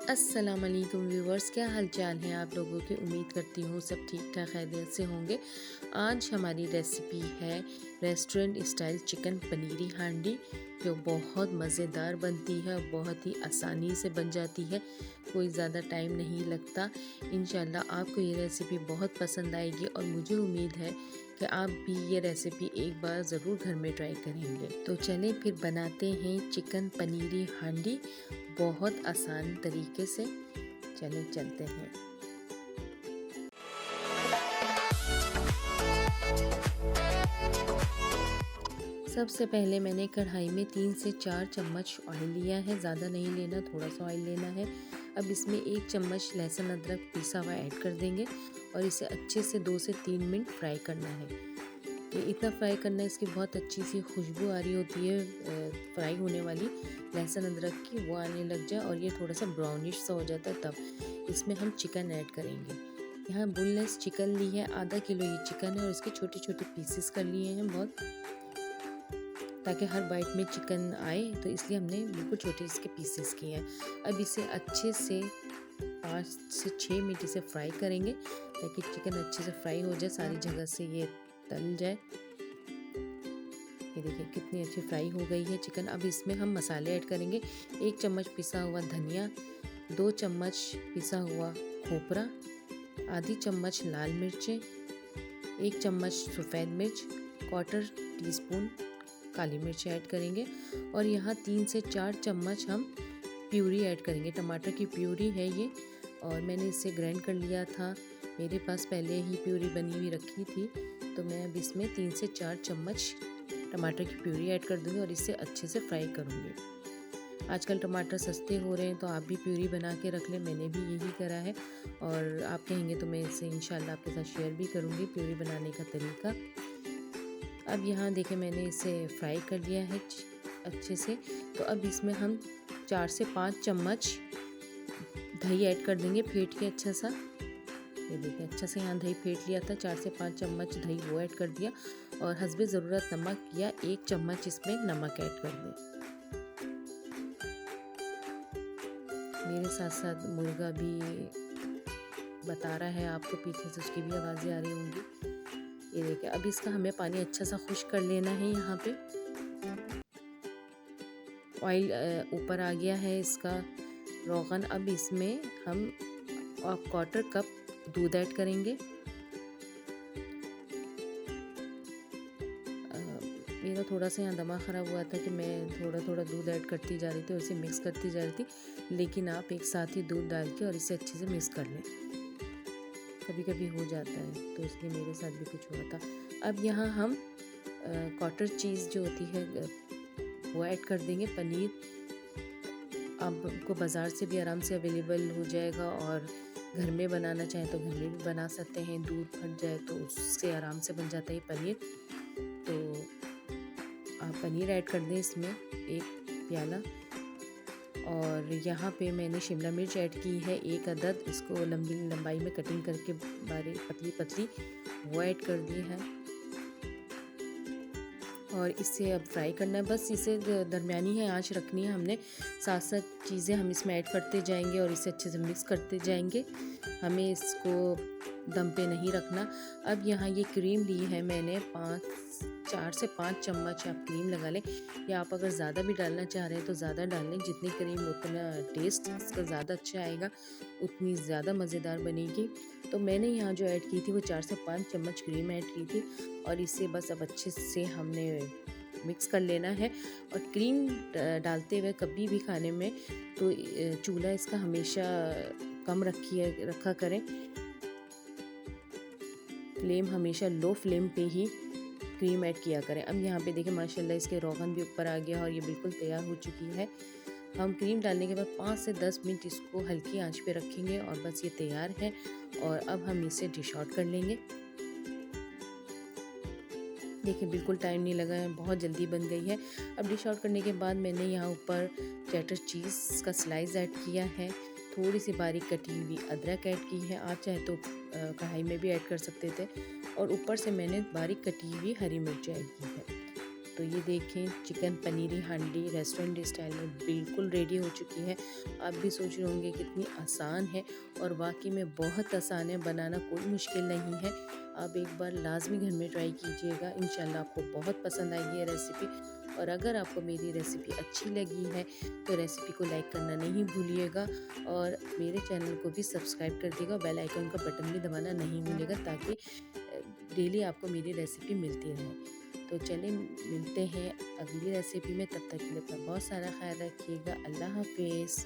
अस्सलाम वालेकुम व्यूवर्स, क्या हाल चाल है आप लोगों की। उम्मीद करती हूँ सब ठीक ठाक खैरियत से होंगे। आज हमारी रेसिपी है रेस्टोरेंट स्टाइल चिकन पनीरी हांडी, जो बहुत मज़ेदार बनती है और बहुत ही आसानी से बन जाती है। कोई ज़्यादा टाइम नहीं लगता। इंशाल्लाह आपको ये रेसिपी बहुत पसंद आएगी और मुझे उम्मीद है कि आप भी ये रेसिपी एक बार ज़रूर घर में ट्राई करेंगे। तो चलें फिर बनाते हैं चिकन पनीरी हांडी बहुत आसान तरीके से। चलें चलते हैं। सबसे पहले मैंने कढ़ाई में 3 से 4 चम्मच ऑयल लिया है। ज़्यादा नहीं लेना, थोड़ा सा ऑयल लेना है। अब इसमें 1 चम्मच लहसुन अदरक पिसा हुआ ऐड कर देंगे और इसे अच्छे से 2 से 3 मिनट फ्राई करना है। ये इतना फ्राई करना है, इसकी बहुत अच्छी सी खुशबू आ रही होती है फ्राई होने वाली लहसुन अदरक की, वो आने लग जाए और ये थोड़ा सा ब्राउनिश सा हो जाता है, तब इसमें हम चिकन ऐड करेंगे। यहाँ बोनलेस चिकन ली है, आधा किलो ये चिकन है और इसके छोटे छोटे पीसेस कर लिए हैं बहुत, ताकि हर बाइट में चिकन आए, तो इसलिए हमने बिल्कुल छोटे इसके पीसेस किए हैं। अब इसे अच्छे से 5 से 6 मिनट इसे फ्राई करेंगे ताकि चिकन अच्छे से फ्राई हो जाए, सारी जगह से ये तल जाए। ये देखिए कितनी अच्छी फ्राई हो गई है चिकन। अब इसमें हम मसाले ऐड करेंगे। 1 चम्मच पिसा हुआ धनिया, 2 चम्मच पिसा हुआ खोपरा, आधी चम्मच लाल मिर्चें, 1 चम्मच सफ़ेद मिर्च, 1/4 टीस्पून काली मिर्च ऐड करेंगे और यहाँ 3 से 4 चम्मच हम प्यूरी ऐड करेंगे। टमाटर की प्यूरी है ये, और मैंने इसे ग्राइंड कर लिया था। मेरे पास पहले ही प्यूरी बनी हुई रखी थी, तो मैं अब इसमें 3 से 4 चम्मच टमाटर की प्यूरी ऐड कर दूँगी और इसे अच्छे से फ्राई करूँगी। आजकल टमाटर सस्ते हो रहे हैं, तो आप भी प्यूरी बना के रख लें। मैंने भी यही करा है और आप कहेंगे तो मैं इसे इंशाल्लाह आपके साथ शेयर भी करूँगी प्यूरी बनाने का तरीका। अब यहाँ देखें मैंने इसे फ्राई कर लिया है अच्छे से। तो अब इसमें हम 4 से 5 चम्मच दही ऐड कर देंगे फेंट के अच्छा सा। ये देखिए अच्छा से यहाँ दही फेंट लिया था, 4 से 5 चम्मच दही वो ऐड कर दिया और हस्बे ज़रूरत नमक या 1 चम्मच इसमें नमक ऐड कर दें। मेरे साथ साथ मुर्गा भी बता रहा है आपको पीछे से, उसकी भी आवाज़ें आ रही होंगी। ये देखिए अब इसका हमें पानी अच्छा सा खुश्क कर लेना है। यहाँ पे ऑयल ऊपर आ गया है इसका रोगन। अब इसमें हम 1/4 कप दूध ऐड करेंगे। मेरा थोड़ा सा यहाँ दिमाग ख़राब हुआ था कि मैं थोड़ा थोड़ा दूध ऐड करती जा रही थी और इसे मिक्स करती जा रही थी, लेकिन आप एक साथ ही दूध डाल के और इसे अच्छे से मिक्स कर लें। कभी कभी हो जाता है, तो इसलिए मेरे साथ भी कुछ हुआ था। अब यहाँ हम कॉटर चीज़ जो होती है वो ऐड कर देंगे। पनीर आपको बाज़ार से भी आराम से अवेलेबल हो जाएगा और घर में बनाना चाहें तो घर में भी बना सकते हैं। दूध फट जाए तो उससे आराम से बन जाता है पनीर। तो आप पनीर ऐड कर दें इसमें 1 प्याला। और यहाँ पे मैंने शिमला मिर्च ऐड की है 1 अदद, इसको लंबी लंबाई में कटिंग करके बारीक पतली पतली वो ऐड कर दी है और इसे अब फ्राई करना है। बस इसे दरमियानी है आंच रखनी है हमने। साथ साथ चीज़ें हम इसमें ऐड करते जाएंगे और इसे अच्छे से मिक्स करते जाएंगे। हमें इसको दम पे नहीं रखना। अब यहाँ ये क्रीम ली है मैंने 4 से 5 चम्मच आप क्रीम लगा लें, या आप अगर ज़्यादा भी डालना चाह रहे हैं तो ज़्यादा डाल लें। जितनी क्रीम उतना टेस्ट इसका ज़्यादा अच्छा आएगा, उतनी ज़्यादा मज़ेदार बनेगी। तो मैंने यहाँ जो ऐड की थी वो 4 से 5 चम्मच क्रीम ऐड की थी और इसे बस अब अच्छे से हमने मिक्स कर लेना है। और क्रीम डालते हुए कभी भी खाने में तो चूल्हा इसका हमेशा कम रखा करें। फ्लेम हमेशा लो फ्लेम पे ही क्रीम ऐड किया करें। अब यहाँ पे देखें माशाल्लाह इसके रोगन भी ऊपर आ गया और ये बिल्कुल तैयार हो चुकी है। हम क्रीम डालने के बाद 5 से 10 मिनट इसको हल्की आंच पे रखेंगे और बस ये तैयार है। और अब हम इसे डिश आउट कर लेंगे। देखिए बिल्कुल टाइम नहीं लगा है, बहुत जल्दी बन गई है। अब डिश आउट करने के बाद मैंने यहाँ ऊपर चेडर चीज़ का स्लाइस ऐड किया है, थोड़ी सी बारीक कटी हुई अदरक ऐड की है। आप चाहे तो कढ़ाई में भी ऐड कर सकते थे। और ऊपर से मैंने बारीक कटी हुई हरी मिर्च ऐड की है। तो ये देखें चिकन पनीरी हांडी रेस्टोरेंट स्टाइल में बिल्कुल रेडी हो चुकी है। आप भी सोच रहे होंगे कितनी आसान है, और वाकई में बहुत आसान है, बनाना कोई मुश्किल नहीं है। आप एक बार लाजमी घर में ट्राई कीजिएगा, इंशाल्लाह आपको बहुत पसंद आएगी ये रेसिपी। और अगर आपको मेरी रेसिपी अच्छी लगी है तो रेसिपी को लाइक करना नहीं भूलिएगा, और मेरे चैनल को भी सब्सक्राइब कर दिएगा, बेल आइकन का बटन भी दबाना नहीं भूलिएगा, ताकि डेली आपको मेरी रेसिपी मिलती रहे। तो चलिए मिलते हैं अगली रेसिपी में, तब तक के लिए अपना बहुत सारा ख्याल रखिएगा। अल्लाह हाफिज़।